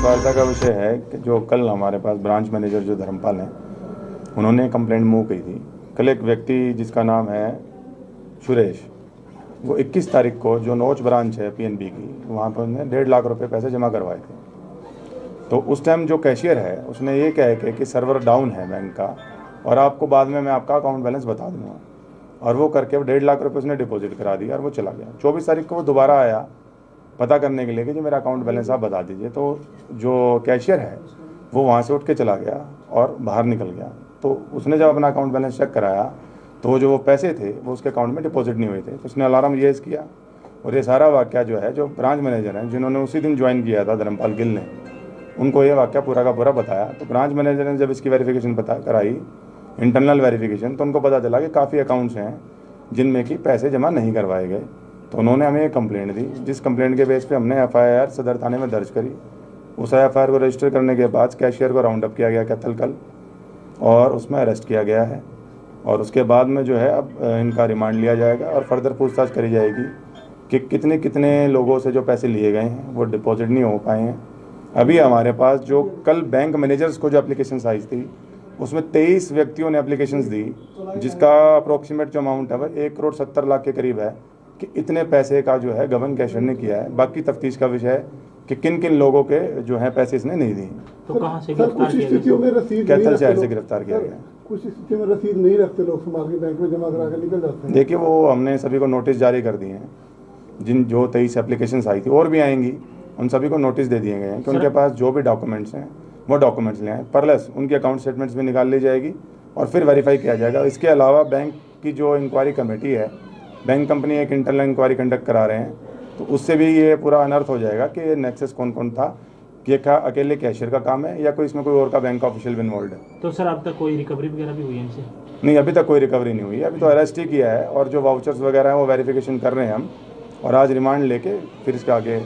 वार्ता का विषय है कि जो कल हमारे पास ब्रांच मैनेजर जो धर्मपाल हैं, उन्होंने कंप्लेंट मूव की थी। कल एक व्यक्ति जिसका नाम है सुरेश, वो 21 तारीख को जो नोच ब्रांच है पीएनबी की, वहाँ पर उन्होंने 1.5 लाख रुपए पैसे जमा करवाए थे। तो उस टाइम जो कैशियर है उसने ये कह के कि सर्वर डाउन है बैंक का और आपको बाद में मैं आपका अकाउंट बैलेंस बता दूंगा, और वो करके 1.5 लाख रुपए उसने डिपॉजिट करा दिया और वो चला गया। 24 तारीख को वो दोबारा आया पता करने के लिए कि जो मेरा अकाउंट बैलेंस आप बता दीजिए। तो जो कैशियर है वो वहाँ से उठ के चला गया और बाहर निकल गया। तो उसने जब अपना अकाउंट बैलेंस चेक कराया तो जो वो पैसे थे वो उसके अकाउंट में डिपॉजिट नहीं हुए थे। तो उसने अलार्म रेज किया और ये सारा वाक़या जो है, जो ब्रांच मैनेजर हैं जिन्होंने उसी दिन ज्वाइन किया था धर्मपाल गिल ने, उनको ये वाक़या पूरा का पूरा बताया। तो ब्रांच मैनेजर ने जब इसकी वेरिफिकेशन कराई, इंटरनल वेरिफिकेशन, तो उनको पता चला कि काफ़ी अकाउंट्स हैं जिनमें कि पैसे जमा नहीं करवाए गए। तो उन्होंने हमें एक कंप्लेंट दी, जिस कंप्लेंट के बेस पे हमने एफआईआर सदर थाने में दर्ज करी। उस एफआईआर को रजिस्टर करने के बाद कैशियर को राउंड अप किया गया कैथल कल, और उसमें अरेस्ट किया गया है। और उसके बाद में जो है अब इनका रिमांड लिया जाएगा और फर्दर पूछताछ करी जाएगी कि कितने कितने लोगों से जो पैसे लिए गए हैं वो डिपॉजिट नहीं हो पाए हैं। अभी हमारे पास जो कल बैंक मैनेजर्स को जो एप्लीकेशन आई थी उसमें 23 व्यक्तियों ने एप्लीकेशंस दी, जिसका अप्रोक्सीमेट जो अमाउंट है वह 1,70,00,000 के करीब है कि इतने पैसे का जो है गबन कैशियर ने किया है। बाकी तफ्तीश का विषय है कि किन किन लोगों के जो है पैसे इसने नहीं दिए। तो कहाँ से गिरफ्तार किया गया? कैथल शहर से गिरफ्तार किया गया। कुछ स्थिति में रसीद नहीं रखते लोग, समाज के बैंक में जमा करा कर निकल जाते हैं। देखिए, वो हमने सभी को नोटिस जारी कर दिए हैं। जिन जो 23 एप्लीकेशंस आई थी और भी आएंगी, उन सभी को नोटिस दे दिए गए हैं कि उनके पास जो भी डॉक्यूमेंट्स हैं वो डॉक्यूमेंट्स ले आए, प्लस उनकी अकाउंट स्टेटमेंट्स भी निकाल ली जाएगी और फिर वेरीफाई किया जाएगा। इसके अलावा बैंक की जो इंक्वायरी कमेटी है, बैंक कंपनी एक इंटरनल इंक्वायरी कंडक्ट करा रहे हैं, तो उससे भी ये पूरा अनर्थ हो जाएगा कि ये नेक्सस कौन कौन था, कि ये क्या अकेले कैशियर का काम है या कोई इसमें कोई और का बैंक ऑफिशियल भी इन्वॉल्व है। तो सर अब तक कोई रिकवरी वगैरह भी हुई है इनसे? नहीं, अभी तक कोई रिकवरी नहीं हुई है। अभी तो अरेस्ट ही किया है और जो वाउचर्स वगैरह हैं वो वेरिफिकेशन कर रहे हैं हम, और आज रिमांड लेके फिर इसके आगे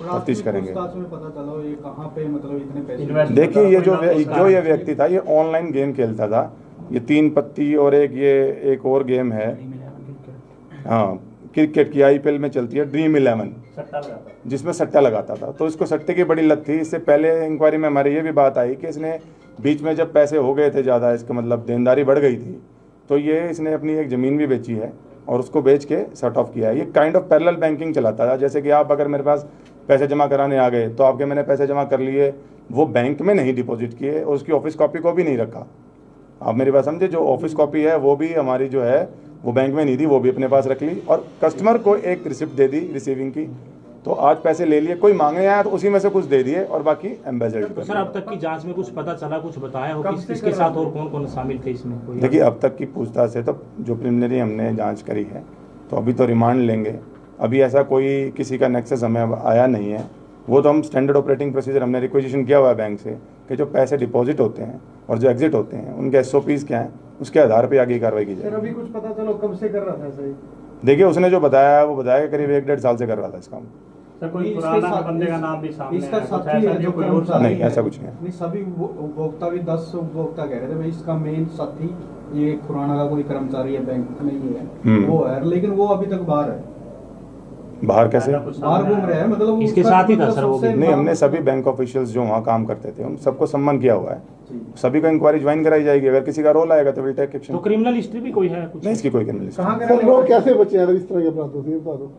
तफ्तीश करेंगे। देखिए, ये जो ये व्यक्ति था, ये ऑनलाइन गेम खेलता था। ये 3 पत्ती और एक और गेम है, हाँ, क्रिकेट की आईपीएल में चलती है ड्रीम 11, जिसमें सट्टा लगाता था। तो इसको सट्टे की बड़ी लत थी। इससे पहले इंक्वायरी में हमारी ये भी बात आई कि इसने बीच में जब पैसे हो गए थे ज़्यादा, इसका मतलब देनदारी बढ़ गई थी, तो ये इसने अपनी एक ज़मीन भी बेची है और उसको बेच के शट ऑफ किया है। ये काइंड ऑफ पैरेलल बैंकिंग चलाता था। जैसे कि आप अगर मेरे पास पैसे जमा कराने आ गए तो आपके मैंने पैसे जमा कर लिए, वो बैंक में नहीं डिपॉजिट किए और उसकी ऑफिस कॉपी को भी नहीं रखा। आप मेरी बात समझे, जो ऑफिस कॉपी है वो भी हमारी जो है वो बैंक में नहीं थी, वो भी अपने पास रख ली और कस्टमर को एक रिसिप्ट दे दी रिसीविंग की। तो आज पैसे ले लिए, कोई मांगने आया तो उसी में से कुछ दे दिए और बाकी एम्बेसडर। तो सर अब तक की जांच में कुछ पता चला, कुछ बताया हो कि इसके साथ और कौन कौन शामिल थे इसमें? देखिए, अब तक की पूछताछ से तो जो प्रिलिमिनरी हमने जांच करी है, तो अभी तो रिमांड लेंगे। अभी ऐसा कोई किसी का नेक्सस हमें आया नहीं है। वो तो हम स्टैंडर्ड ऑपरेटिंग प्रोसीजर हमने रिक्वेजिशन किया हुआ है बैंक से कि जो पैसे डिपॉजिट होते हैं और जो एग्जिट होते हैं उनके एसओपीज़ क्या हैं, उसके आधार पे आगे कार्रवाई की जाए। अभी कुछ पता चलो कब से कर रहा था सही? देखिए, उसने जो बताया है वो बताया कि करीब 1-1.5 साल से कर रहा था इस काम। सर, कोई पुराना बंदे का नाम भी सामने इसका है, कुछ साथी ऐसा है जो कोई और नहीं, ऐसा कुछ नहीं है। नहीं, सभी उपभोक्ता भी 10 उपभोक्ता कह रहे थे भाई इसका मेन साथी ये खुराना का कोई कर्मचारी है बैंक में ही है, वो है, लेकिन वो अभी तक बाहर है। बाहर कैसे? बाहर घूम रहे हैं, मतलब इसके साथ ही था सर वो भी? नहीं, हमने सभी बैंक ऑफिशियल्स जो वहाँ काम करते थे उन सबको सम्मान किया हुआ है। सभी को इंक्वायरी ज्वाइन कराई जाएगी। अगर किसी का रोल आएगा तो विल टेक एक्शन। तो क्रिमिनल हिस्ट्री भी कोई है कुछ? नहीं, इसकी कोई क्रिमिनल हिस्ट्री। सर, लोग कैसे बचे हैं इस तरह के अपराधों से, बता दो।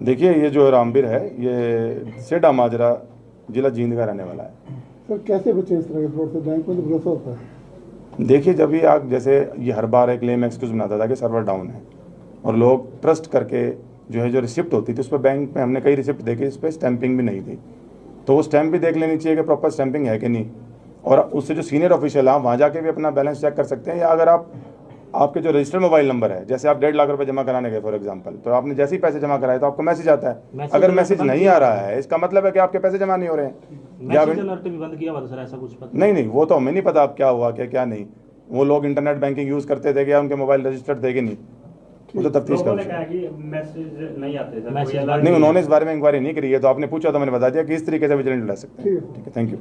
देखिए, ये जो रामबीर है ये सेडा माजरा जिला जींद का रहने वाला है। सर, कैसे बचे इस तरह के फ्रॉड से? बैंक में तो भरोसा होता है। देखिए, जब भी आप जैसे ये हर बार एक क्लेम एक्सक्यूज बनाता था कि सर्वर डाउन है और लोग ट्रस्ट करके जो है जो रिसिप्ट होती थी उस पर बैंक में हमने कई रिसिप्ट देखी, इस पर स्टैंपिंग भी नहीं थी। तो वो स्टैंप भी देख लेनी चाहिए कि प्रॉपर स्टैंपिंग है कि नहीं। और उससे जो सीनियर ऑफिशियल है वहाँ जाके भी अपना बैलेंस चेक कर सकते हैं। या अगर आपके जो रजिस्टर्ड मोबाइल नंबर है, जैसे आप 1.5 लाख रुपए जमा कराने गए फॉर एग्जांपल, तो आपने जैसे ही पैसे जमा कराए तो आपको मैसेज आता है। अगर मैसेज नहीं आ रहा है इसका मतलब है कि आपके पैसे जमा नहीं हो रहे हैं। या अलर्ट भी बंद किया हुआ था सर, ऐसा कुछ पता? नहीं, वो तो हमें नहीं पता अब क्या हुआ क्या नहीं। वो लोग इंटरनेट बैंकिंग यूज़ करते थे क्या, उनके मोबाइल रजिस्टर्ड थे कि नहीं, वो तो तफ्तीश कर। मैसेज नहीं आते सर, नहीं, उन्होंने इस बारे में इंक्वायरी नहीं करी है। तो आपने पूछा तो मैंने बता दिया कि इस तरीके से विजिलेंट ला सकते हैं। ठीक है, थैंक यू।